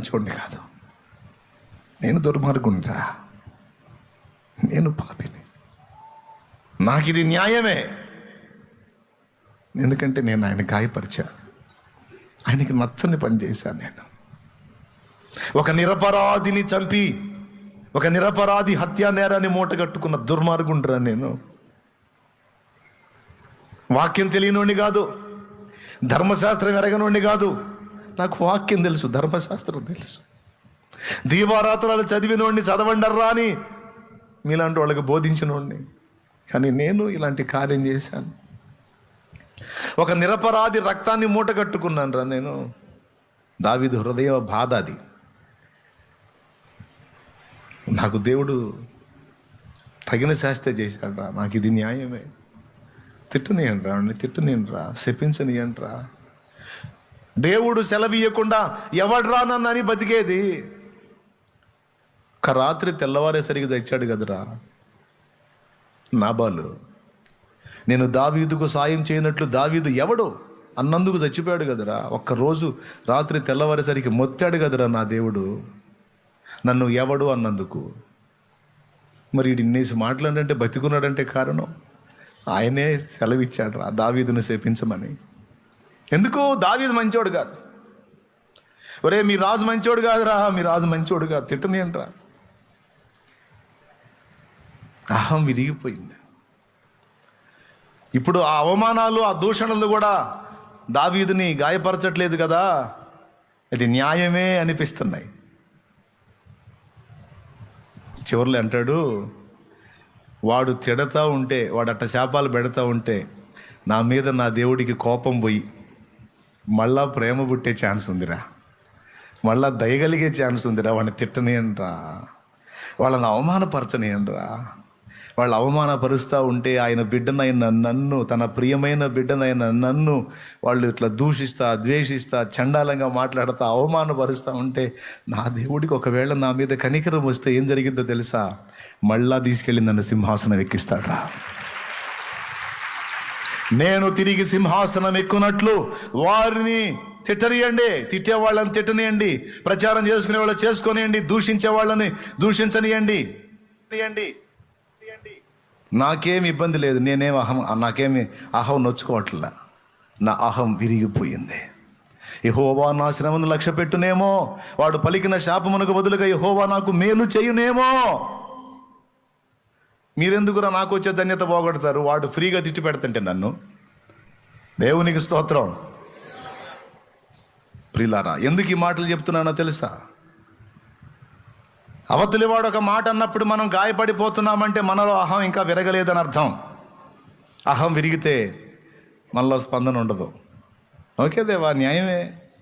మంచోడిని కాదు, నేను దుర్మార్గునిరా, నేను పాపిని, నాకు ఇది న్యాయమే. ఎందుకంటే నేను ఆయన గాయపరిచా, ఆయనకి నచ్చని పని చేశాను. నేను ఒక నిరపరాధిని చంపి, ఒక నిరపరాధి హత్యా నేరాన్ని మూటగట్టుకున్న దుర్మార్గుండ్రా నేను. వాక్యం తెలియనోడిని కాదు, ధర్మశాస్త్రం ఎరగనోడిని కాదు. నాకు వాక్యం తెలుసు, ధర్మశాస్త్రం తెలుసు. దీవారాత్రాలు చదివినోడిని, చదవండర్రా అని మీలాంటి వాళ్ళకి బోధించినోడిని. కానీ నేను ఇలాంటి కార్యం చేశాను. ఒక నిరపరాధి రక్తాన్ని మూటగట్టుకున్నాను రా నేను. దావీదు హృదయ బాధ అది. నాకు దేవుడు తగిన శాస్త్ర చేశాడు రా, నాకు ఇది న్యాయమే. తిట్టనియండి రా, తిట్టనియండి రా, శపించనియండి రా. దేవుడు సెలవీయకుండా ఎవడ్రా నన్నని బతికేది. ఒక రాత్రి తెల్లవారేసరికి చచ్చాడు కదరా నాబాలు. నేను దావీదుకు సాయం చేయనట్లు దావీదు ఎవడు అన్నందుకు చచ్చిపోయాడు కదరా. ఒక్కరోజు రాత్రి తెల్లవారేసరికి మొత్తాడు కదరా నా దేవుడు నన్ను ఎవడు అన్నందుకు. మరి వీడు ఇన్నేసి మాట్లాడంటే బతికున్నాడంటే కారణం ఆయనే సెలవిచ్చాడు రా దావీదును శపించమని. ఎందుకు? దావీదు మంచోడు కాదు. ఒరే మీ రాజు మంచోడు కాదురా, మీ రాజు మంచోడు కాదు, తిట్టనేంట్రా. అహం విరిగిపోయింది. ఇప్పుడు ఆ అవమానాలు, ఆ దూషణలు కూడా దావీదుని గాయపరచట్లేదు కదా, అది న్యాయమే అనిపిస్తున్నాయి. చివర్లో అంటాడు, వాడు తిడతా ఉంటే, వాడు అట్ట శాపాలు పెడతా ఉంటే నా మీద నా దేవుడికి కోపం పోయి మళ్ళా ప్రేమ పుట్టే ఛాన్స్ ఉందిరా, మళ్ళా దయగలిగే ఛాన్స్ ఉందిరా. వాడిని తిట్టనియండ్రా, వాళ్ళని అవమానపరచనియండ్రా. వాళ్ళు అవమానపరుస్తూ ఉంటే ఆయన బిడ్డనైన నన్ను, తన ప్రియమైన బిడ్డనైన నన్ను వాళ్ళు ఇట్లా దూషిస్తా, ద్వేషిస్తా, చండాలంగా మాట్లాడుతూ అవమానపరుస్తూ ఉంటే నా దేవుడికి ఒకవేళ నా మీద కనికరం వస్తే ఏం జరిగిందో తెలుసా? మళ్ళా తీసుకెళ్ళి నన్ను సింహాసనం ఎక్కిస్తాడా. నేను తిరిగి సింహాసనం ఎక్కునట్లు వారిని తిట్టనియండి, తిట్టే వాళ్ళని తిట్టనియండి, ప్రచారం చేసుకునే వాళ్ళు చేసుకొనియండి, దూషించే వాళ్ళని దూషించనియండి. నాకేమి ఇబ్బంది లేదు, నాకేమి అహం నొచ్చుకోవట్లా. నా అహం విరిగిపోయింది. యెహోవా నా శ్రమను లక్ష్య పెట్టునేమో, వాడు పలికిన శాపమునకు బదులుగా యెహోవా నాకు మేలు చేయునేమో. మీరెందుకురా నాకు వచ్చే ధన్యత పోగొడతారు? వాడు ఫ్రీగా తిట్టి పెడుతుంటే నన్ను. దేవునికి స్తోత్రం. ప్రియులారా, ఎందుకు ఈ మాటలు చెప్తున్నానో తెలుసా? అవతలి వాడు ఒక మాట అన్నప్పుడు మనం గాయపడిపోతున్నామంటే మనలో అహం ఇంకా విరగలేదని అర్థం. అహం విరిగితే మనలో స్పందన ఉండదు. ఓకే దేవా, న్యాయమే,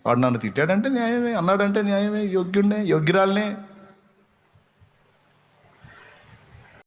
వాడు నన్ను తిట్టాడంటే న్యాయమే, అన్నాడంటే న్యాయమే, యోగ్యుడినే, యోగ్యురాలనే,